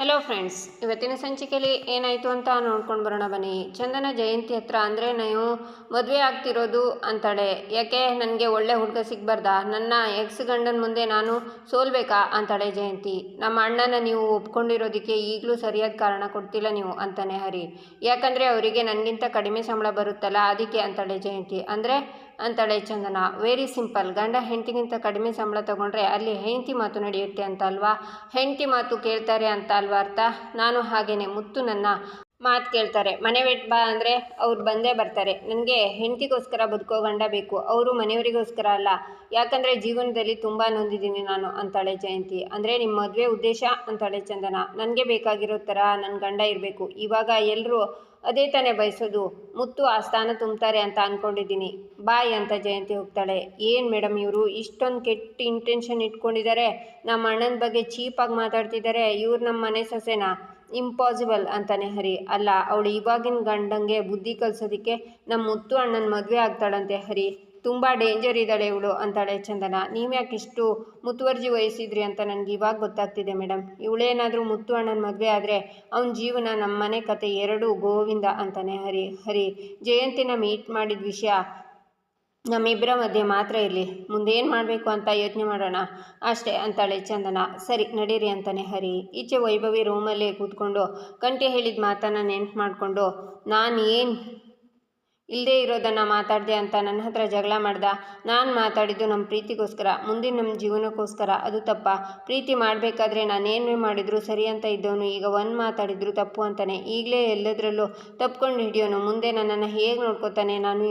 Hello friends, ಇವತ್ತಿನ ಸಂಚಿಕೆಯಲ್ಲಿ ಏನಾಯಿತು ಅಂತ ನೋಡ್ಕೊಂಡು ಬರೋಣ ಬನ್ನಿ. ಚಂದನ ಜಯಂತಿ ಹತ್ರ ಅಂದರೆ ನೀವು ಮದುವೆ ಆಗ್ತಿರೋದು ಅಂತಾಳೆ. ಯಾಕೆ ನನಗೆ ಒಳ್ಳೆ ಹುಡುಗ ಸಿಗಬಾರ್ದಾ? ನನ್ನ ಎಕ್ಸ್ ಗಂಡನ ಮುಂದೆ ನಾನು ಸೋಲ್ಬೇಕಾ ಅಂತಾಳೆ ಜಯಂತಿ. ನಮ್ಮ ಅಣ್ಣನ ನೀವು ಒಪ್ಕೊಂಡಿರೋದಕ್ಕೆ ಈಗಲೂ ಸರಿಯಾದ ಕಾರಣ ಕೊಡ್ತಿಲ್ಲ ನೀವು ಅಂತಾನೆ ಹರಿ. ಯಾಕಂದರೆ ಅವರಿಗೆ ನನಗಿಂತ ಕಡಿಮೆ ಸಂಬಳ ಬರುತ್ತಲ್ಲ ಅದಕ್ಕೆ ಅಂತಾಳೆ ಜಯಂತಿ. ಅಂದರೆ ಅಂತಾಳೆ ಚಂದನ. ವೆರಿ ಸಿಂಪಲ್, ಗಂಡ ಹೆಂಡತಿಗಿಂತ ಕಡಿಮೆ ಸಂಬಳ ತಗೊಂಡ್ರೆ ಅಲ್ಲಿ ಹೆಂಡತಿ ಮಾತು ನಡೆಯುತ್ತೆ ಅಂತ ಅಲ್ವಾ? ಹೆಂಡತಿ ಮಾತು ಕೇಳ್ತಾರೆ ಅಂತ ಅಲ್ವಾ ಅರ್ಥ? ನಾನು ಹಾಗೇನೆ, ಮುತ್ತು ನನ್ನ ಮಾತು ಕೇಳ್ತಾರೆ. ಮನೆ ಬಿಟ್ಟು ಬಾ ಅಂದರೆ ಅವ್ರು ಬಂದೇ ಬರ್ತಾರೆ. ನನಗೆ ಹೆಂಡತಿಗೋಸ್ಕರ ಬದುಕೋ ಗಂಡ ಬೇಕು, ಅವರು ಮನೆಯವರಿಗೋಸ್ಕರ ಅಲ್ಲ. ಯಾಕಂದರೆ ಜೀವನದಲ್ಲಿ ತುಂಬ ನೊಂದಿದ್ದೀನಿ ನಾನು ಅಂತಾಳೆ ಜಯಂತಿ. ಅಂದರೆ ನಿಮ್ಮ ಮದುವೆ ಉದ್ದೇಶ ಅಂತಾಳೆ ಚಂದನ. ನನಗೆ ಬೇಕಾಗಿರೋ ಥರ ನನ್ನ ಗಂಡ ಇರಬೇಕು. ಇವಾಗ ಎಲ್ಲರೂ ಅದೇ ತಾನೇ ಬಯಸೋದು. ಮುತ್ತು ಆ ಸ್ಥಾನ ತುಂಬ್ತಾರೆ ಅಂತ ಅಂದ್ಕೊಂಡಿದ್ದೀನಿ. ಬಾಯ್ ಅಂತ ಜಯಂತಿ ಹೋಗ್ತಾಳೆ. ಏನು ಮೇಡಮ್ ಇವರು ಇಷ್ಟೊಂದು ಕೆಟ್ಟ ಇಂಟೆನ್ಷನ್ ಇಟ್ಕೊಂಡಿದ್ದಾರೆ? ನಮ್ಮ ಅಣ್ಣನ ಬಗ್ಗೆ ಚೀಪಾಗಿ ಮಾತಾಡ್ತಿದ್ದಾರೆ. ಇವ್ರು ನಮ್ಮ ಮನೆ ಸೊಸೆನಾ? ಇಂಪಾಸಿಬಲ್ ಅಂತಾನೆ ಹರಿ. ಅಲ್ಲ, ಅವಳು ಇವಾಗಿನ ಗಂಡಂಗೆ ಬುದ್ಧಿ ಕಲಿಸೋದಕ್ಕೆ ನಮ್ಮ ಮುತ್ತು ಅಣ್ಣನ ಮದುವೆ ಆಗ್ತಾಳಂತೆ ಹರಿ. ತುಂಬ ಡೇಂಜರ್ ಇದ್ದಾಳೆ ಇವಳು ಅಂತಾಳೆ ಚಂದನ. ನೀವ್ಯಾಕೆ ಇಷ್ಟು ಮುತುವರ್ಜಿ ವಹಿಸಿದ್ರಿ ಅಂತ ನನಗೆ ಇವಾಗ ಗೊತ್ತಾಗ್ತಿದೆ ಮೇಡಮ್. ಇವಳೇನಾದರೂ ಮುತ್ತು ಅಣ್ಣನ ಮದುವೆ ಆದರೆ ಅವನ ಜೀವನ, ನಮ್ಮ ಮನೆ ಕತೆ ಎರಡೂ ಗೋವಿಂದ ಅಂತಾನೆ ಹರಿ. ಜಯಂತಿನ ಮೀಟ್ ಮಾಡಿದ ವಿಷಯ ನಮ್ಮಿಬ್ಬರ ಮಧ್ಯೆ ಮಾತ್ರ ಇರಲಿ, ಮುಂದೇನು ಮಾಡಬೇಕು ಅಂತ ಯೋಚನೆ ಮಾಡೋಣ ಅಷ್ಟೇ ಅಂತಾಳೆ ಚಂದನ. ಸರಿ ನಡೀರಿ ಅಂತಾನೆ ಹರಿ. ಈಚೆ ವೈಭವಿ ರೂಮಲ್ಲೇ ಕೂತ್ಕೊಂಡು ಕಂಠಿ ಹೇಳಿದ ಮಾತನ್ನು ನೆನ್ಪು ಮಾಡಿಕೊಂಡು, ನಾನು ಏನು ಇಲ್ಲದೆ ಇರೋದನ್ನು ಮಾತಾಡಿದೆ ಅಂತ ನನ್ನ ಹತ್ರ ಜಗಳ ಮಾಡ್ದ? ನಾನು ಮಾತಾಡಿದ್ದು ನಮ್ಮ ಪ್ರೀತಿಗೋಸ್ಕರ, ಮುಂದಿನ ನಮ್ಮ ಜೀವನಕ್ಕೋಸ್ಕರ. ಅದು ತಪ್ಪ? ಪ್ರೀತಿ ಮಾಡಬೇಕಾದ್ರೆ ನಾನೇನು ಮಾಡಿದ್ರು ಸರಿ ಅಂತ ಇದ್ದವನು ಈಗ ಒಂದು ಮಾತಾಡಿದ್ರು ತಪ್ಪು ಅಂತಾನೆ. ಈಗಲೇ ಎಲ್ಲದರಲ್ಲೂ ತಪ್ಕೊಂಡು ಹಿಡಿಯೋನು. ಮುಂದೆ ನನ್ನನ್ನು ಹೇಗೆ ನೋಡ್ಕೋತಾನೆ? ನಾನು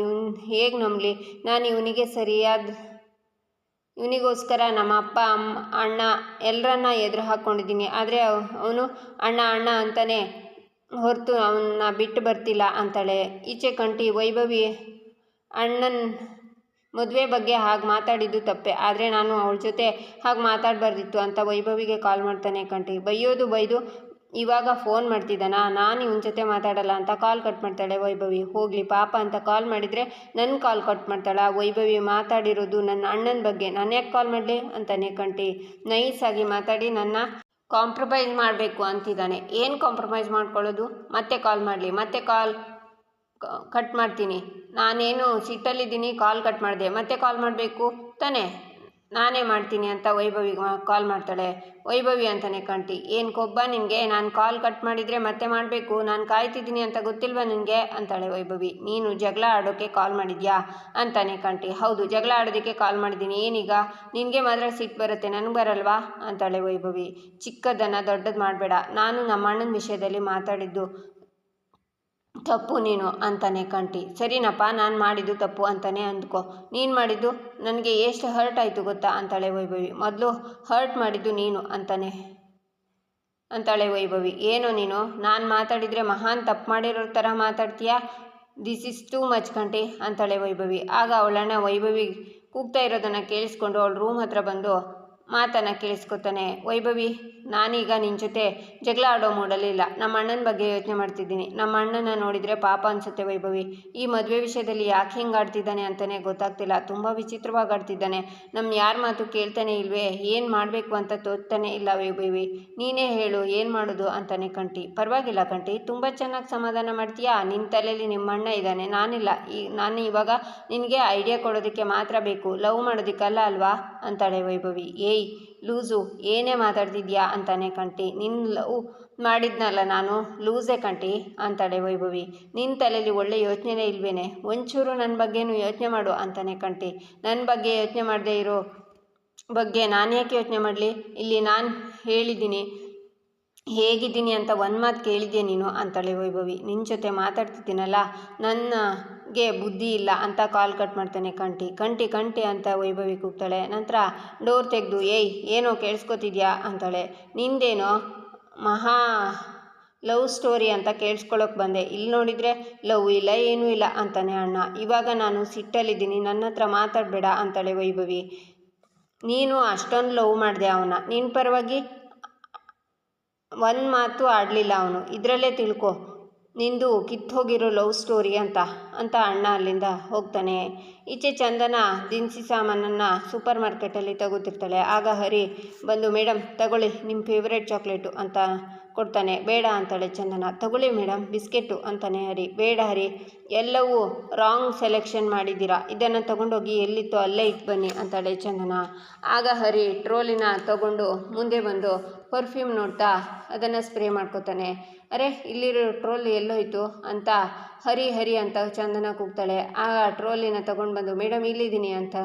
ಹೇಗೆ ನಂಬಲಿ? ನಾನು ಇವನಿಗೋಸ್ಕರ ನಮ್ಮ ಅಪ್ಪ ಅಣ್ಣ ಎಲ್ಲರನ್ನ ಎದುರು ಹಾಕ್ಕೊಂಡಿದ್ದೀನಿ. ಆದರೆ ಅವನು ಅಣ್ಣ ಅಂತಾನೆ ಹೊರತು ಅವನ್ನ ಬಿಟ್ಟು ಬರ್ತಿಲ್ಲ ಅಂತಾಳೆ. ಈಚೆ ಕಂಠಿ, ವೈಭವಿ ಅಣ್ಣನ ಮದುವೆ ಬಗ್ಗೆ ಹಾಗೆ ಮಾತಾಡಿದ್ದು ತಪ್ಪೆ, ಆದರೆ ನಾನು ಅವಳ ಜೊತೆ ಹಾಗೆ ಮಾತಾಡಬಾರ್ದಿತ್ತು ಅಂತ ವೈಭವಿಗೆ ಕಾಲ್ ಮಾಡ್ತಾನೆ ಕಂಠಿ. ಬೈದು ಇವಾಗ ಫೋನ್ ಮಾಡ್ತಿದ್ದಾನಾ? ನಾನು ಇವನ ಜೊತೆ ಮಾತಾಡಲ್ಲ ಅಂತ ಕಾಲ್ ಕಟ್ ಮಾಡ್ತಾಳೆ ವೈಭವಿ. ಹೋಗಲಿ ಪಾಪ ಅಂತ ಕಾಲ್ ಮಾಡಿದರೆ ನನ್ನ ಕಾಲ್ ಕಟ್ ಮಾಡ್ತಾಳ. ವೈಭವಿ ಮಾತಾಡಿರೋದು ನನ್ನ ಅಣ್ಣನ ಬಗ್ಗೆ, ನಾನು ಯಾಕೆ ಕಾಲ್ ಮಾಡಲಿ ಅಂತಾನೆ ಕಂಠಿ. ನೈಸಾಗಿ ಮಾತಾಡಿ ನನ್ನ ಕಾಂಪ್ರಮೈಸ್ ಮಾಡಬೇಕು ಅಂತಿದ್ದಾನೆ. ಏನು ಕಾಂಪ್ರಮೈಸ್ ಮಾಡ್ಕೊಳ್ಳೋದು? ಮತ್ತೆ ಕಾಲ್ ಮಾಡಲಿ, ಮತ್ತೆ ಕಾಲ್ ಕಟ್ ಮಾಡ್ತೀನಿ. ನಾನೇನು ಸಿಟ್ಟಲ್ಲಿದ್ದೀನಿ, ಕಾಲ್ ಕಟ್ ಮಾಡಿದೆ, ಮತ್ತೆ ಕಾಲ್ ಮಾಡಬೇಕು ತಾನೇ? ನಾನೇ ಮಾಡ್ತೀನಿ ಅಂತ ವೈಭವಿಗೆ ಕಾಲ್ ಮಾಡ್ತಾಳೆ. ವೈಭವಿ ಅಂತಾನೆ ಕಂಠಿ. ಏನು ಕೊಬ್ಬ ನಿನಗೆ? ನಾನು ಕಾಲ್ ಕಟ್ ಮಾಡಿದರೆ ಮತ್ತೆ ಮಾಡಬೇಕು? ನಾನು ಕಾಯ್ತಿದ್ದೀನಿ ಅಂತ ಗೊತ್ತಿಲ್ವಾ ನಿನಗೆ ಅಂತಾಳೆ ವೈಭವಿ. ನೀನು ಜಗಳ ಆಡೋಕ್ಕೆ ಕಾಲ್ ಮಾಡಿದ್ಯಾ ಅಂತಾನೆ ಕಂಠಿ. ಹೌದು, ಜಗಳ ಆಡೋದಕ್ಕೆ ಕಾಲ್ ಮಾಡಿದ್ದೀನಿ. ಏನೀಗ? ನಿನಗೆ ಮಾತ್ರ ಸಿಟ್ಟು ಬರುತ್ತೆ, ನನಗೆ ಬರಲ್ವಾ ಅಂತಾಳೆ ವೈಭವಿ. ಚಿಕ್ಕದನ್ನು ದೊಡ್ಡದು ಮಾಡಬೇಡ. ನಾನು ನಮ್ಮ ಅಣ್ಣನ ವಿಷಯದಲ್ಲಿ ಮಾತಾಡಿದ್ದು ತಪ್ಪು ನೀನು ಅಂತಾನೆ ಕಂಠಿ. ಸರಿನಪ್ಪ, ನಾನು ಮಾಡಿದ್ದು ತಪ್ಪು ಅಂತಾನೆ ಅಂದ್ಕೊ. ನೀನು ಮಾಡಿದ್ದು ನನಗೆ ಎಷ್ಟು ಹರ್ಟ್ ಆಯಿತು ಗೊತ್ತಾ ಅಂತಾಳೆ ವೈಭವಿ. ಮೊದಲು ಹರ್ಟ್ ಮಾಡಿದ್ದು ನೀನು ಅಂತಾಳೆ ವೈಭವಿ. ಏನೋ ನೀನು? ನಾನು ಮಾತಾಡಿದರೆ ಮಹಾನ್ ತಪ್ಪು ಮಾಡಿರೋ ಥರ ಮಾತಾಡ್ತೀಯಾ? This is too much Kanthi ಅಂತಾಳೆ ವೈಭವಿ. ಆಗ ಅವಳಣ್ಣ ವೈಭವಿ ಕೂಗ್ತಾ ಇರೋದನ್ನು ಕೇಳಿಸ್ಕೊಂಡು ಅವಳ ರೂಮ್ ಹತ್ರ ಬಂದು ಮಾತನ್ನು ಕೇಳಿಸ್ಕೊತಾನೆ. ವೈಭವಿ, ನಾನೀಗ ನಿನ್ನ ಜೊತೆ ಜಗಳ ಆಡೋ ಮೂಡಲಿಲ್ಲ. ನಮ್ಮ ಅಣ್ಣನ ಬಗ್ಗೆ ಯೋಚನೆ ಮಾಡ್ತಿದ್ದೀನಿ. ನಮ್ಮ ಅಣ್ಣನ ನೋಡಿದರೆ ಪಾಪ ಅನಿಸುತ್ತೆ ವೈಭವಿ. ಈ ಮದುವೆ ವಿಷಯದಲ್ಲಿ ಯಾಕೆ ಹಿಂಗೆ ಆಡ್ತಿದ್ದಾನೆ ಅಂತಲೇ ಗೊತ್ತಾಗ್ತಿಲ್ಲ. ತುಂಬ ವಿಚಿತ್ರವಾಗಿ ಆಡ್ತಿದ್ದಾನೆ. ನಮ್ಮ ಯಾರ ಮಾತು ಕೇಳ್ತಾನೆ ಇಲ್ವೇ? ಏನು ಮಾಡಬೇಕು ಅಂತ ತೋಚ್ತಾನೆ ಇಲ್ಲ ವೈಭವಿ. ನೀನೇ ಹೇಳು, ಏನು ಮಾಡೋದು ಅಂತಾನೆ ಕಂಠಿ. ಪರವಾಗಿಲ್ಲ ಕಂಠಿ, ತುಂಬ ಚೆನ್ನಾಗಿ ಸಮಾಧಾನ ಮಾಡ್ತೀಯಾ? ನಿನ್ನ ತಲೆಯಲ್ಲಿ ನಿಮ್ಮ ಅಣ್ಣ ಇದ್ದಾನೆ, ನಾನಿಲ್ಲ. ನಾನು ಇವಾಗ ನಿನಗೆ ಐಡಿಯಾ ಕೊಡೋದಕ್ಕೆ ಮಾತ್ರ ಬೇಕು, ಲವ್ ಮಾಡೋದಕ್ಕಲ್ಲ ಅಲ್ವಾ ಅಂತಾಳೆ ವೈಭವಿ. ಏಯ್ ಲೂಸು, ಏನೇ ಮಾತಾಡ್ತಿದ್ಯಾ ಅಂತಾನೆ ಕಂಠಿ. ನಿನ್ನ ಲವ್ ಮಾಡಿದ್ನಲ್ಲ ನಾನು, ಲೂಸೇ ಕಂಠಿ ಅಂತಾಳೆ ವೈಭವಿ. ನಿನ್ನ ತಲೆಯಲ್ಲಿ ಒಳ್ಳೆ ಯೋಚನೆನೇ ಇಲ್ವೇನೆ? ಒಂಚೂರು ನನ್ನ ಬಗ್ಗೆನೂ ಯೋಚನೆ ಮಾಡು ಅಂತಾನೆ ಕಂಠಿ. ನನ್ನ ಬಗ್ಗೆ ಯೋಚನೆ ಮಾಡದೇ ಇರೋ ಬಗ್ಗೆ ನಾನು ಯಾಕೆ ಯೋಚನೆ ಮಾಡಲಿ? ಇಲ್ಲಿ ನಾನು ಹೇಳಿದ್ದೀನಿ ಹೇಗಿದ್ದೀನಿ ಅಂತ ಒಂದು ಮಾತು ಕೇಳಿದ್ಯಾ ನೀನು ಅಂತಾಳೆ ವೈಭವಿ. ನಿನ್ನ ಜೊತೆ ಮಾತಾಡ್ತಿದ್ದೀನಲ್ಲ, ನನಗೆ ಬುದ್ಧಿ ಇಲ್ಲ ಅಂತ ಕಾಲ್ ಕಟ್ ಮಾಡ್ತಾನೆ ಕಂಠಿ ಅಂತ ವೈಭವಿ ಕೂಗ್ತಾಳೆ. ನಂತರ ಡೋರ್ ತೆಗೆದು, ಏಯ್ ಏನೋ ಕೇಳಿಸ್ಕೊತಿದ್ಯಾ ಅಂತಾಳೆ. ನಿಂದೇನೋ ಮಹಾ ಲವ್ ಸ್ಟೋರಿ ಅಂತ ಕೇಳಿಸ್ಕೊಳ್ಳೋಕೆ ಬಂದೆ, ಇಲ್ಲಿ ನೋಡಿದರೆ ಲವ್ ಇಲ್ಲ ಏನೂ ಇಲ್ಲ ಅಂತಾನೆ ಅಣ್ಣ. ಇವಾಗ ನಾನು ಸಿಟ್ಟಲ್ಲಿದ್ದೀನಿ, ನನ್ನ ಹತ್ರ ಮಾತಾಡಬೇಡ ಅಂತಾಳೆ ವೈಭವಿ. ನೀನು ಅಷ್ಟೊಂದು ಲವ್ ಮಾಡಿದೆ ಅವನ, ನಿನ್ನ ಪರವಾಗಿ ಒಂದು ಮಾತು ಆಡಲಿಲ್ಲ ಅವನು, ಇದರಲ್ಲೇ ತಿಳ್ಕೊ. ನಿಂದು ಕಿತ್ತೋಗಿರೋ ಲವ್ ಸ್ಟೋರಿ ಅಂತ ಅಂತ ಅಣ್ಣ ಅಲ್ಲಿಂದ ಹೋಗ್ತಾನೆ. ಈಚೆ ಚಂದನ ದಿನಸಿ ಸಾಮಾನನ್ನು ಸೂಪರ್ ಮಾರ್ಕೆಟಲ್ಲಿ ತಗೋತಿರ್ತಾಳೆ. ಆಗ ಹರಿ ಬಂದು, ಮೇಡಮ್ ತಗೊಳ್ಳಿ ನಿಮ್ಮ ಫೇವ್ರೇಟ್ ಚಾಕ್ಲೇಟು ಅಂತ ಕೊಡ್ತಾನೆ. ಬೇಡ ಅಂತಾಳೆ ಚಂದನ. ತಗೊಳ್ಳಿ ಮೇಡಮ್ ಬಿಸ್ಕೆಟು ಅಂತಾನೆ ಹರಿ. ಬೇಡ ಹರಿ, ಎಲ್ಲವೂ ರಾಂಗ್ ಸೆಲೆಕ್ಷನ್ ಮಾಡಿದ್ದೀರಾ, ಇದನ್ನು ತಗೊಂಡೋಗಿ ಎಲ್ಲಿತ್ತೋ ಅಲ್ಲೇ ಇಟ್ಟು ಬನ್ನಿ ಅಂತಾಳೆ ಚಂದನ. ಆಗ ಹರಿ ಟ್ರೋಲಿನ ತಗೊಂಡು ಮುಂದೆ ಬಂದು ಪರ್ಫ್ಯೂಮ್ ನೋಡ್ತಾ ಅದನ್ನು ಸ್ಪ್ರೇ ಮಾಡ್ಕೋತಾನೆ. ಅರೆ ಇಲ್ಲಿರೋ ಟ್ರೋಲ್ ಎಲ್ಲೋಯ್ತು ಅಂತ ಹರಿ ಹರಿ ಅಂತ ಚಂದನ ಕೂಗ್ತಾಳೆ. ಆಗ ಟ್ರೋಲಿನ ತಗೊಂಡು ಬಂದು, ಮೇಡಮ್ ಇಲ್ಲಿದ್ದೀನಿ ಅಂತ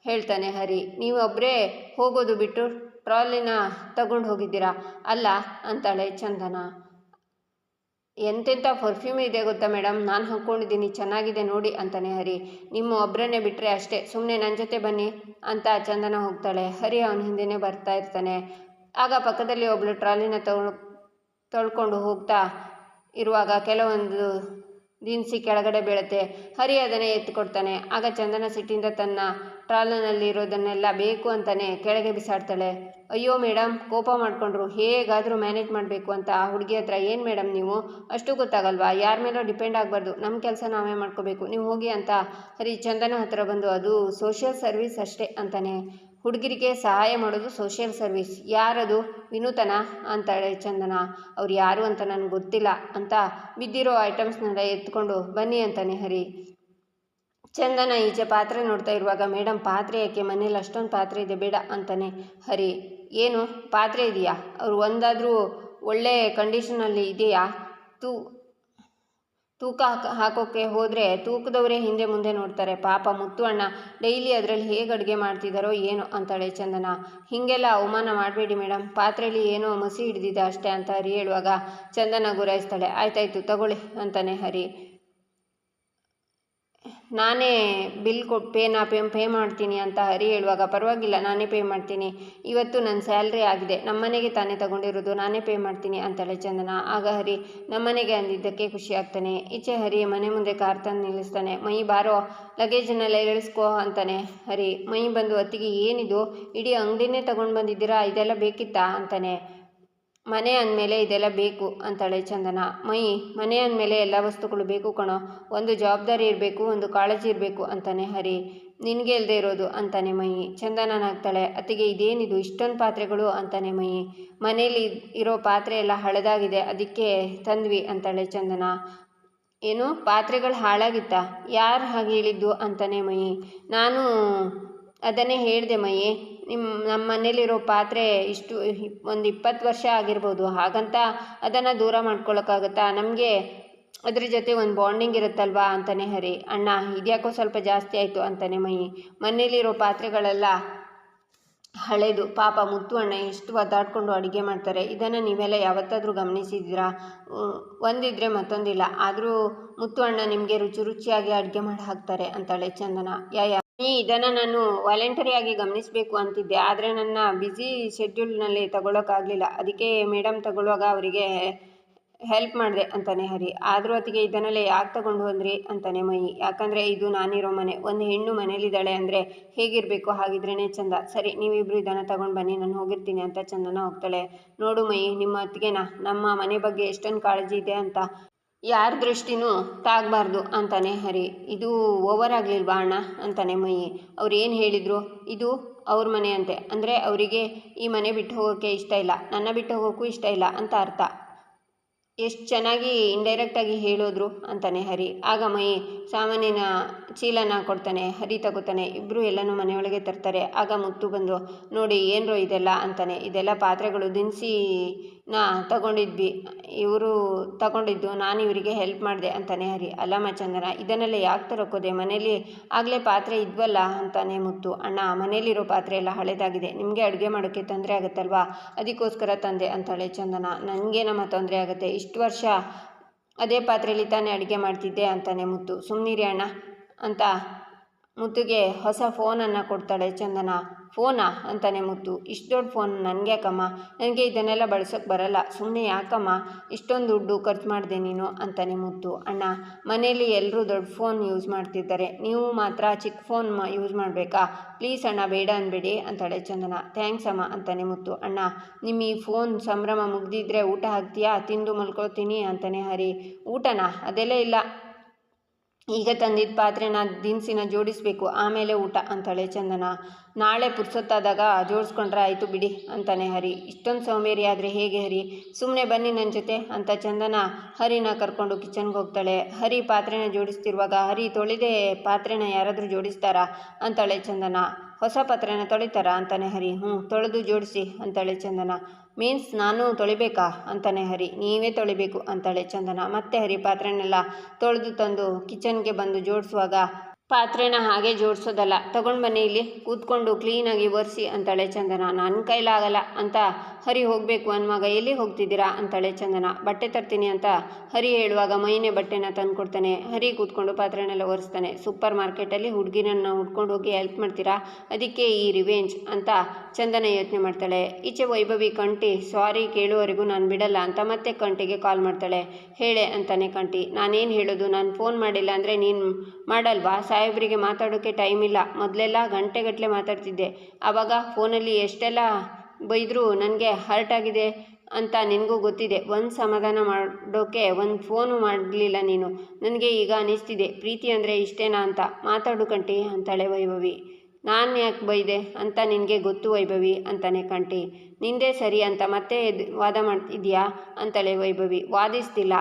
ಹೇಳ್ತಾನೆ ಹರಿ. ನೀವು ಒಬ್ಬರೇ ಹೋಗೋದು ಬಿಟ್ಟು ಟ್ರಾಲಿನ ತಗೊಂಡು ಹೋಗಿದ್ದೀರಾ ಅಲ್ಲ ಅಂತಾಳೆ ಚಂದನ. ಎಂತೆಂಥ ಪರ್ಫ್ಯೂಮ್ ಇದೆ ಗೊತ್ತಾ ಮೇಡಮ್, ನಾನು ಹಾಕ್ಕೊಂಡಿದ್ದೀನಿ, ಚೆನ್ನಾಗಿದೆ ನೋಡಿ ಅಂತಾನೆ ಹರಿ. ನಿಮ್ಮ ಒಬ್ಬರನ್ನೇ ಬಿಟ್ಟರೆ ಅಷ್ಟೇ, ಸುಮ್ಮನೆ ನನ್ನ ಜೊತೆ ಬನ್ನಿ ಅಂತ ಚಂದನ ಹೋಗ್ತಾಳೆ. ಹರಿ ಅವನ ಹಿಂದೆನೇ ಬರ್ತಾ ಇರ್ತಾನೆ. ಆಗ ಪಕ್ಕದಲ್ಲಿ ಒಬ್ಬಳು ಟ್ರಾಲಿನ ತೊಳ್ಕೊಂಡು ಹೋಗ್ತಾ ಇರುವಾಗ ಕೆಲವೊಂದು ದಿನಸಿ ಕೆಳಗಡೆ ಬೀಳುತ್ತೆ. ಹರಿ ಅದನ್ನೇ ಎತ್ತಿಕೊಡ್ತಾನೆ. ಆಗ ಚಂದನ ಸಿಟ್ಟಿಂದ ತನ್ನ ಟ್ರಾಲನಲ್ಲಿರೋದನ್ನೆಲ್ಲ ಬೇಕು ಅಂತಾನೆ ಕೆಳಗೆ ಬಿಸಾಡ್ತಾಳೆ. ಅಯ್ಯೋ ಮೇಡಮ್ ಕೋಪ ಮಾಡಿಕೊಂಡ್ರು, ಹೇಗಾದರೂ ಮ್ಯಾನೇಜ್ ಮಾಡಬೇಕು ಅಂತ ಆ ಹುಡುಗಿ ಹತ್ರ. ಏನು ಮೇಡಮ್ ನೀವು ಅಷ್ಟು ಗೊತ್ತಾಗಲ್ವಾ, ಯಾರ ಮೇಲೋ ಡಿಪೆಂಡ್ ಆಗಬಾರ್ದು, ನಮ್ಮ ಕೆಲಸ ನಾವೇ ಮಾಡ್ಕೋಬೇಕು, ನೀವು ಹೋಗಿ ಅಂತ ಹರಿ ಚಂದನ ಹತ್ರ ಬಂದು, ಅದು ಸೋಷಿಯಲ್ ಸರ್ವಿಸ್ ಅಷ್ಟೇ ಅಂತಾನೆ. ಹುಡುಗಿರಿಗೆ ಸಹಾಯ ಮಾಡೋದು ಸೋಷಿಯಲ್ ಸರ್ವಿಸ್, ಯಾರದು ವಿನೂತನ ಅಂತಾಳೆ ಚಂದನ. ಅವ್ರು ಯಾರು ಅಂತ ನನಗೆ ಗೊತ್ತಿಲ್ಲ ಅಂತ ಬಿದ್ದಿರೋ ಐಟಮ್ಸ್ನೆಲ್ಲ ಎತ್ಕೊಂಡು ಬನ್ನಿ ಅಂತಾನೆ ಹರಿ. ಚಂದನ ಈಚೆ ಪಾತ್ರೆ ನೋಡ್ತಾ ಇರುವಾಗ, ಮೇಡಮ್ ಪಾತ್ರೆ ಯಾಕೆ, ಮನೇಲಿ ಅಷ್ಟೊಂದು ಪಾತ್ರೆ ಇದೆ, ಬೇಡ ಅಂತಾನೆ ಹರಿ. ಏನು ಪಾತ್ರೆ ಇದೆಯಾ, ಅವ್ರು ಒಂದಾದರೂ ಒಳ್ಳೆ ಕಂಡೀಷನಲ್ಲಿ ಇದೆಯಾ, ತೂಕ ಹಾಕೋಕ್ಕೆ ಹೋದರೆ ತೂಕದವರೇ ಹಿಂದೆ ಮುಂದೆ ನೋಡ್ತಾರೆ, ಪಾಪ ಮುತ್ತು ಅಣ್ಣ ಡೈಲಿ ಅದರಲ್ಲಿ ಹೇಗೆ ಅಡುಗೆ ಮಾಡ್ತಿದ್ದಾರೋ ಏನೋ ಅಂತಾಳೆ ಚಂದನ. ಹೀಗೆಲ್ಲ ಅವಮಾನ ಮಾಡಬೇಡಿ ಮೇಡಮ್, ಪಾತ್ರೆಯಲ್ಲಿ ಏನೋ ಮಸಿ ಹಿಡಿದಿದೆ ಅಷ್ಟೇ ಅಂತ ಹರಿ ಹೇಳುವಾಗ ಚಂದನ ಗುರಾಯಿಸ್ತಾಳೆ. ಆಯ್ತಾಯ್ತು ತಗೊಳ್ಳಿ ಅಂತಾನೆ ಹರಿ. ನಾನೇ ಬಿಲ್ ಪೇ ಮಾಡ್ತೀನಿ ಅಂತ ಹರಿ ಹೇಳುವಾಗ, ಪರವಾಗಿಲ್ಲ ನಾನೇ ಪೇ ಮಾಡ್ತೀನಿ, ಇವತ್ತು ನನ್ನ ಸ್ಯಾಲ್ರಿ ಆಗಿದೆ, ನಮ್ಮನೆಗೆ ತಾನೇ ತಗೊಂಡಿರೋದು, ನಾನೇ ಪೇ ಮಾಡ್ತೀನಿ ಅಂತಾಳೆ ಚಂದನ. ಆಗ ಹರಿ ನಮ್ಮನೆಗೆ ಅಂದಿದ್ದಕ್ಕೆ ಖುಷಿ ಆಗ್ತಾನೆ. ಈಚೆ ಹರಿ ಮನೆ ಮುಂದೆ ಕಾರ್ ತಂದು ನಿಲ್ಲಿಸ್ತಾನೆ. ಮೈ ಬಾರೋ ಲಗೇಜನ್ನೆಲ್ಲ ಇಳಿಸ್ಕೋ ಅಂತಾನೆ ಹರಿ. ಮೈ ಬಂದು, ಅತ್ತಿಗೆ ಏನಿದು, ಇಡೀ ಅಂಗಡಿನೇ ತಗೊಂಡು ಬಂದಿದ್ದೀರಾ, ಇದೆಲ್ಲ ಬೇಕಿತ್ತಾ ಅಂತಾನೆ. ಮನೆ ಅಂದಮೇಲೆ ಇದೆಲ್ಲ ಬೇಕು ಅಂತಾಳೆ ಚಂದನ. ಮನೆ ಅಂದಮೇಲೆ ಎಲ್ಲ ವಸ್ತುಗಳು ಬೇಕು ಕಣೋ, ಒಂದು ಜವಾಬ್ದಾರಿ ಇರಬೇಕು, ಒಂದು ಕಾಳಜಿ ಇರಬೇಕು ಅಂತಾನೆ ಹರಿ. ನಿನಗೆ ಇಲ್ಲದೆ ಇರೋದು ಅಂತಾನೆ ಚಂದನ ನಗ್ತಾಳೆ. ಅತ್ತಿಗೆ ಇದೇನಿದು ಇಷ್ಟೊಂದು ಪಾತ್ರೆಗಳು ಅಂತಾನೆ ಮನೇಲಿ ಇರೋ ಪಾತ್ರೆ ಎಲ್ಲ ಹಳದಾಗಿದೆ, ಅದಕ್ಕೆ ತಂದ್ವಿ ಅಂತಾಳೆ ಚಂದನ. ಏನು ಪಾತ್ರೆಗಳು ಹಾಳಾಗಿತ್ತಾ, ಯಾರು ಹಾಗೆ ಹೇಳಿದ್ದು ಅಂತಾನೆ ನಾನು ಅದನ್ನೇ ಹೇಳಿದೆ ನಮ್ಮ ಮನೇಲಿರೋ ಪಾತ್ರೆ ಇಷ್ಟು ಒಂದು 20 ವರ್ಷ ಆಗಿರ್ಬೋದು, ಹಾಗಂತ ಅದನ್ನು ದೂರ ಮಾಡ್ಕೊಳ್ಳೋಕ್ಕಾಗತ್ತಾ, ನಮಗೆ ಅದ್ರ ಜೊತೆ ಒಂದು ಬಾಂಡಿಂಗ್ ಇರುತ್ತಲ್ವಾ ಅಂತಾನೆ ಹರಿ. ಅಣ್ಣ ಇದ್ಯಾಕೋ ಸ್ವಲ್ಪ ಜಾಸ್ತಿ ಆಯಿತು ಅಂತಾನೆ ಮನೇಲಿರೋ ಪಾತ್ರೆಗಳೆಲ್ಲ ಹಳೇದು, ಪಾಪ ಮುತ್ತು ಅಣ್ಣ ಎಷ್ಟು ಒದ್ದಾಡ್ಕೊಂಡು ಅಡುಗೆ ಮಾಡ್ತಾರೆ, ಇದನ್ನು ನೀವೆಲ್ಲ ಯಾವತ್ತಾದರೂ ಗಮನಿಸಿದ್ದೀರಾ, ಒಂದಿದ್ರೆ ಮತ್ತೊಂದಿಲ್ಲ, ಆದರೂ ಮುತ್ತು ಅಣ್ಣ ನಿಮಗೆ ರುಚಿಯಾಗಿ ಅಡುಗೆ ಮಾಡಿ ಹಾಕ್ತಾರೆ ಅಂತಾಳೆ ಚಂದನ. ಇದನ್ನು ನಾನು ವಾಲಂಟರಿಯಾಗಿ ಗಮನಿಸಬೇಕು ಅಂತಿದ್ದೆ, ಆದರೆ ನನ್ನ ಬ್ಯುಸಿ ಶೆಡ್ಯೂಲ್ನಲ್ಲಿ ತಗೊಳ್ಳೋಕ್ಕಾಗಲಿಲ್ಲ, ಅದಕ್ಕೆ ಮೇಡಮ್ ತಗೊಳ್ಳುವಾಗ ಅವರಿಗೆ ಹೆಲ್ಪ್ ಮಾಡಿದೆ ಅಂತಾನೆ ಹರಿ. ಆದರೂ ಅತ್ತಿಗೆ ಇದನ್ನೆಲ್ಲ ಯಾಕೆ ತಗೊಂಡು ಬಂದ್ರಿ ಅಂತಾನೆ ಯಾಕಂದರೆ ಇದು ನಾನಿರೋ ಮನೆ, ಒಂದು ಹೆಣ್ಣು ಮನೇಲಿದ್ದಾಳೆ ಅಂದರೆ ಹೇಗಿರಬೇಕು, ಹಾಗಿದ್ರೇ ಚಂದ. ಸರಿ ನೀವಿಬ್ಬರು ಇದನ್ನು ತಗೊಂಡು ಬನ್ನಿ, ನಾನು ಹೋಗಿರ್ತೀನಿ ಅಂತ ಚಂದನ ಹೋಗ್ತಾಳೆ. ನೋಡು ನಿಮ್ಮ ಅತ್ತಿಗೆನ ನಮ್ಮ ಮನೆ ಬಗ್ಗೆ ಎಷ್ಟೊಂದು ಕಾಳಜಿ ಇದೆ ಅಂತ ಯಾರ ದೃಷ್ಟಿನೂ ತಾಗಬಾರ್ದು ಅಂತಾನೆ ಹರಿ. ಇದು ಓವರ್ ಆಗಲಿಲ್ವಾ ಅಣ್ಣ ಅಂತಾನೆ ಅವ್ರು ಏನು ಹೇಳಿದರು, ಇದು ಅವ್ರ ಮನೆ ಅಂತೆ, ಅಂದರೆ ಅವರಿಗೆ ಈ ಮನೆ ಬಿಟ್ಟು ಹೋಗೋಕ್ಕೆ ಇಷ್ಟ ಇಲ್ಲ, ನನ್ನ ಬಿಟ್ಟು ಹೋಗೋಕ್ಕೂ ಇಷ್ಟ ಇಲ್ಲ ಅಂತ ಅರ್ಥ. ಎಷ್ಟು ಚೆನ್ನಾಗಿ ಇಂಡೈರೆಕ್ಟಾಗಿ ಹೇಳೋದ್ರು ಅಂತಾನೆ ಹರಿ. ಆಗ ಸಾಮಾನಿನ ಚೀಲನ ಕೊಡ್ತಾನೆ, ಹರಿ ತಗೋತಾನೆ. ಇಬ್ಬರು ಎಲ್ಲನೂ ಮನೆಯೊಳಗೆ ತರ್ತಾರೆ. ಆಗ ಮುತ್ತು ಬಂದು, ನೋಡಿ ಏನರೋ ಇದೆಲ್ಲ ಅಂತಾನೆ. ಇದೆಲ್ಲ ಪಾತ್ರೆಗಳು ದಿನಸಿನ ತಗೊಂಡಿದ್ವಿ, ಇವರು ತಗೊಂಡಿದ್ದು, ನಾನು ಇವರಿಗೆ ಹೆಲ್ಪ್ ಮಾಡಿದೆ ಅಂತಾನೆ ಹರಿ. ಅಲ್ಲಮ್ಮ ಚಂದನ ಇದನ್ನೆಲ್ಲ ಯಾಕೆ ತರೋಕೋದೆ, ಮನೇಲಿ ಆಗಲೇ ಪಾತ್ರೆ ಇದ್ವಲ್ಲ ಅಂತಾನೆ ಮುತ್ತು. ಅಣ್ಣ ಮನೇಲಿರೋ ಪಾತ್ರೆ ಎಲ್ಲ ಹಳೇದಾಗಿದೆ, ನಿಮಗೆ ಅಡುಗೆ ಮಾಡೋಕ್ಕೆ ತೊಂದರೆ ಆಗುತ್ತಲ್ವಾ, ಅದಕ್ಕೋಸ್ಕರ ತಂದೆ ಅಂತಾಳೆ ಚಂದನ. ನನಗೇನಮ್ಮ ತೊಂದರೆ ಆಗುತ್ತೆ, ಇಷ್ಟು ವರ್ಷ ಅದೇ ಪಾತ್ರೆಯಲ್ಲಿ ತಾನೇ ಅಡುಗೆ ಮಾಡ್ತಿದ್ದೆ ಅಂತಾನೆ ಮುತ್ತು. ಸುಮ್ಮನಿರಿ ಅಣ್ಣ ಅಂತ ಮುತ್ತುಗೆ ಹೊಸ ಫೋನನ್ನು ಕೊಡ್ತಾಳೆ ಚಂದನ. ಫೋನಾ ಅಂತಾನೆ ಮುತ್ತು. ಇಷ್ಟು ದೊಡ್ಡ ಫೋನ್ ನನಗೆ ಯಾಕಮ್ಮ, ನನಗೆ ಇದನ್ನೆಲ್ಲ ಬಳಸೋಕ್ಕೆ ಬರಲ್ಲ, ಸುಮ್ಮನೆ ಯಾಕಮ್ಮ ಇಷ್ಟೊಂದು ದುಡ್ಡು ಖರ್ಚು ಮಾಡಿದೆ ನೀನು ಅಂತಾನೆ ಮುತ್ತು. ಅಣ್ಣ, ಮನೇಲಿ ಎಲ್ಲರೂ ದೊಡ್ಡ ಫೋನ್ ಯೂಸ್ ಮಾಡ್ತಿದ್ದಾರೆ, ನೀವು ಮಾತ್ರ ಚಿಕ್ಕ ಫೋನ್ ಯೂಸ್ ಮಾಡಬೇಕಾ, ಪ್ಲೀಸ್ ಅಣ್ಣ ಬೇಡ ಅನ್ಬೇಡಿ ಅಂತಾಳೆ ಚಂದನ. ಥ್ಯಾಂಕ್ಸ್ ಅಮ್ಮ ಅಂತಾನೆ ಮುತ್ತು. ಅಣ್ಣ, ನಿಮ್ಮ ಈ ಫೋನ್ ಸಂಭ್ರಮ ಮುಗ್ದಿದ್ರೆ ಊಟ ಹಾಕ್ತೀಯಾ, ತಿಂದು ಮಲ್ಕೊಳ್ತೀನಿ ಅಂತಾನೆ ಹರಿ. ಊಟನಾ, ಅದೆಲ್ಲ ಇಲ್ಲ, ಈಗ ತಂದಿದ್ದ ಪಾತ್ರೆನ ದಿನಸಿನ ಜೋಡಿಸ್ಬೇಕು, ಆಮೇಲೆ ಊಟ ಅಂತಾಳೆ ಚಂದನ. ನಾಳೆ ಪುರ್ಸೊತ್ತಾದಾಗ ಜೋಡಿಸ್ಕೊಂಡ್ರೆ ಆಯಿತು ಬಿಡಿ ಅಂತಾನೆ ಹರಿ. ಇಷ್ಟೊಂದು ಸೋಂಬೇರಿ ಆದರೆ ಹೇಗೆ ಹರಿ, ಸುಮ್ಮನೆ ಬನ್ನಿ ನನ್ನ ಜೊತೆ ಅಂತ ಚಂದನ ಹರಿನ ಕರ್ಕೊಂಡು ಕಿಚನ್ಗೆ ಹೋಗ್ತಾಳೆ. ಹರಿ ಪಾತ್ರೆನ ಜೋಡಿಸ್ತಿರುವಾಗ, ಹರಿ ತೊಳೆದೇ ಪಾತ್ರೆನ ಯಾರಾದರೂ ಜೋಡಿಸ್ತಾರಾ ಅಂತಾಳೆ ಚಂದನ. ಹೊಸ ಪಾತ್ರೆನ ತೊಳಿತಾರಾ ಅಂತಾನೆ ಹರಿ. ತೊಳೆದು ಜೋಡಿಸಿ ಅಂತಾಳೆ ಚಂದನ. ಮೀನ್ಸ್ ನಾನು ತೊಳಿಬೇಕಾ ಅಂತಾನೆ ಹರಿ. ನೀವೇ ತೊಳಿಬೇಕು ಅಂತಾಳೆ ಚಂದನ. ಮತ್ತೆ ಹರಿ ಪಾತ್ರೆನೆಲ್ಲ ತೊಳೆದು ತಂದು ಕಿಚನ್ಗೆ ಬಂದು ಜೋಡಿಸುವಾಗ, ಪಾತ್ರೆನ ಹಾಗೆ ಜೋಡಿಸೋದಲ್ಲ, ತಗೊಂಡು ಬನ್ನಿ ಇಲ್ಲಿ ಕೂತ್ಕೊಂಡು ಕ್ಲೀನಾಗಿ ಒರೆಸಿ ಅಂತಾಳೆ ಚಂದನ. ನನ್ನ ಕೈಲಾಗಲ್ಲ ಅಂತ ಹರಿ ಹೋಗಬೇಕು ಅನ್ನುವಾಗ, ಎಲ್ಲಿ ಹೋಗ್ತಿದ್ದೀರಾ ಅಂತಾಳೆ ಚಂದನ. ಬಟ್ಟೆ ತರ್ತೀನಿ ಅಂತ ಹರಿ ಹೇಳುವಾಗ ಮೈನೇ ಬಟ್ಟೆನ ತಂದು ಕೊಡ್ತಾನೆ. ಹರಿ ಕೂತ್ಕೊಂಡು ಪಾತ್ರೆನೆಲ್ಲ ಒರೆಸ್ತಾನೆ. ಸೂಪರ್ ಮಾರ್ಕೆಟಲ್ಲಿ ಹುಡುಗಿರನ್ನ ಹುಡ್ಕೊಂಡು ಹೋಗಿ ಹೆಲ್ಪ್ ಮಾಡ್ತೀರಾ, ಅದಕ್ಕೆ ಈ ರಿವೆಂಜ್ ಅಂತ ಚಂದನ ಯೋಚನೆ ಮಾಡ್ತಾಳೆ. ಈಚೆ ವೈಭವಿ ಕಂಟಿ ಸಾರಿ ಕೇಳುವವರೆಗೂ ನಾನು ಬಿಡಲ್ಲ ಅಂತ ಮತ್ತೆ ಕಂಟಿಗೆ ಕಾಲ್ ಮಾಡ್ತಾಳೆ. ಹೇಳೆ ಅಂತಾನೆ ಕಂಟಿ. ನಾನೇನು ಹೇಳೋದು, ನಾನು ಫೋನ್ ಮಾಡಿಲ್ಲ ಅಂದರೆ ನೀನು ಮಾಡಲ್ವಾ, ಸಾಹೇಬ್ರಿಗೆ ಮಾತಾಡೋಕ್ಕೆ ಟೈಮ್ ಇಲ್ಲ, ಮೊದಲೆಲ್ಲ ಗಂಟೆಗಟ್ಟಲೆ ಮಾತಾಡ್ತಿದ್ದೆ, ಆವಾಗ ಫೋನಲ್ಲಿ ಎಷ್ಟೆಲ್ಲ ಬೈದರೂ ನನಗೆ ಹರ್ಟ್ ಆಗಿದೆ ಅಂತ ನಿನಗೂ ಗೊತ್ತಿದೆ, ಒಂದು ಸಮಾಧಾನ ಮಾಡೋಕ್ಕೆ ಒಂದು ಫೋನು ಮಾಡಲಿಲ್ಲ ನೀನು, ನನಗೆ ಈಗ ಅನಿಸ್ತಿದೆ ಪ್ರೀತಿ ಅಂದರೆ ಇಷ್ಟೇನಾ ಅಂತ. ಮಾತಾಡು ಕಂಟಿ ಅಂತಾಳೆ ವೈಭವಿ. ನಾನು ಯಾಕೆ ಬೈದೆ ಅಂತ ನಿನಗೆ ಗೊತ್ತು ವೈಭವಿ ಅಂತಾನೆ ಕಂಟಿ. ನಿಂದೇ ಸರಿ ಅಂತ ಮತ್ತೆ ವಾದ ಮಾಡ್ತಿದ್ಯಾ ಅಂತಾಳೆ ವೈಭವಿ. ವಾದಿಸ್ತಿಲ್ಲ,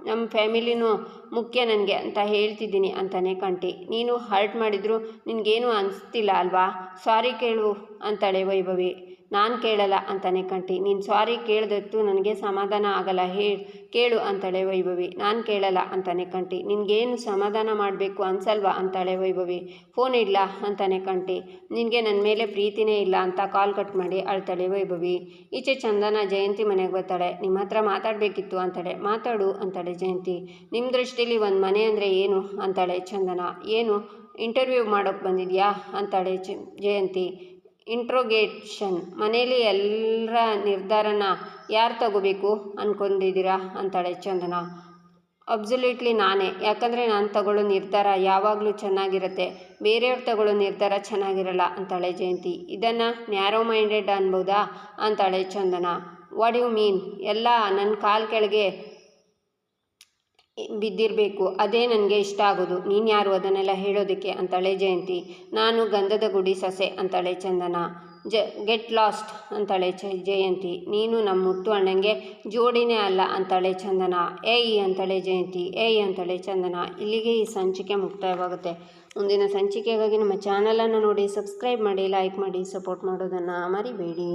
ನಮ್ಮ ಫ್ಯಾಮಿಲಿನೂ ಮುಖ್ಯ ನನಗೆ ಅಂತ ಹೇಳ್ತಿದ್ದೀನಿ ಅಂತಾನೆ ಕಂಟಿ. ನೀನು ಹರ್ಟ್ ಮಾಡಿದ್ರು ನಿನಗೇನು ಅನಿಸ್ತಿಲ್ಲ ಅಲ್ವಾ, ಸಾರಿ ಕೇಳು ಅಂತಾಳೆ ವೈಭವಿ. ನಾನು ಕೇಳಲ್ಲ ಅಂತಾನೆ ಕಂಟಿ. ನೀನು ಸಾರಿ ಕೇಳಿದತ್ತು ನನಗೆ ಸಮಾಧಾನ ಆಗಲ್ಲ, ಕೇಳು ಅಂತಾಳೆ ವೈಭವಿ. ನಾನು ಕೇಳಲ್ಲ ಅಂತಾನೆ ಕಂಟಿ. ನಿನಗೇನು ಸಮಾಧಾನ ಮಾಡಬೇಕು ಅನ್ಸಲ್ವಾ ಅಂತಾಳೆ ವೈಭವಿ. ಫೋನ್ ಇಲ್ಲ ಅಂತಾನೆ ಕಂಟಿ. ನಿನಗೆ ನನ್ನ ಮೇಲೆ ಪ್ರೀತಿನೇ ಇಲ್ಲ ಅಂತ ಕಾಲ್ ಕಟ್ ಮಾಡಿ ಅಳ್ತಾಳೆ ವೈಭವಿ. ಈಚೆ ಚಂದನ ಜಯಂತಿ ಮನೆಗೆ ಬರ್ತಾಳೆ. ನಿಮ್ಮ ಹತ್ರ ಮಾತಾಡಬೇಕಿತ್ತು ಅಂತಾಳೆ. ಮಾತಾಡು ಅಂತಾಳೆ ಜಯಂತಿ. ನಿಮ್ಮ ದೃಷ್ಟಿಲಿ ಒಂದು ಮನೆ ಅಂದರೆ ಏನು ಅಂತಾಳೆ ಚಂದನ. ಏನು ಇಂಟರ್ವ್ಯೂ ಮಾಡೋಕ್ಕೆ ಬಂದಿದ್ಯಾ ಅಂತಾಳೆ ಜಯಂತಿ. ಇಂಟ್ರೋಗೇಷನ್. ಮನೇಲಿ ಎಲ್ಲರ ನಿರ್ಧಾರನ ಯಾರು ತಗೋಬೇಕು ಅಂದ್ಕೊಂಡಿದ್ದೀರಾ ಅಂತಾಳೆ ಚಂದನ. ಅಬ್ಸಲ್ಯೂಟ್ಲಿ ನಾನೇ, ಯಾಕಂದರೆ ನಾನು ತಗೊಳ್ಳೋ ನಿರ್ಧಾರ ಯಾವಾಗಲೂ ಚೆನ್ನಾಗಿರುತ್ತೆ, ಬೇರೆಯವ್ರು ತಗೊಳ್ಳೋ ನಿರ್ಧಾರ ಚೆನ್ನಾಗಿರಲ್ಲ ಅಂತಾಳೆ ಜಯಂತಿ. ಇದನ್ನು ನ್ಯಾರೋ ಮೈಂಡೆಡ್ ಅನ್ಬೋದಾ ಅಂತಾಳೆ ಚಂದನ. ವಾಟ್ ಯು ಮೀನ್, ಎಲ್ಲ ನನ್ನ ಕಾಲು ಕೆಳಗೆ ಬಿದ್ದಿರಬೇಕು, ಅದೇ ನನಗೆ ಇಷ್ಟ ಆಗೋದು, ನೀನು ಯಾರು ಅದನ್ನೆಲ್ಲ ಹೇಳೋದಕ್ಕೆ ಅಂತಾಳೆ ಜಯಂತಿ. ನಾನು ಗಂಧದ ಗುಡಿ ಸೊಸೆ ಅಂತಾಳೆ ಚಂದನ. ಗೆಟ್ ಲಾಸ್ಟ್ ಅಂತಾಳೆ ಜಯಂತಿ. ನೀನು ನಮ್ಮ ಮುತ್ತು ಅಣ್ಣಂಗೆ ಜೋಡಿನೇ ಅಲ್ಲ ಅಂತಾಳೆ ಚಂದನ. ಏಯ್ ಅಂತಾಳೆ ಜಯಂತಿ. ಏಯ್ ಅಂತಾಳೆ ಚಂದನ. ಇಲ್ಲಿಗೆ ಈ ಸಂಚಿಕೆ ಮುಕ್ತಾಯವಾಗುತ್ತೆ. ಮುಂದಿನ ಸಂಚಿಕೆಗಾಗಿ ನಮ್ಮ ಚಾನಲನ್ನು ನೋಡಿ, ಸಬ್ಸ್ಕ್ರೈಬ್ ಮಾಡಿ, ಲೈಕ್ ಮಾಡಿ, ಸಪೋರ್ಟ್ ಮಾಡೋದನ್ನು ಮರಿಬೇಡಿ.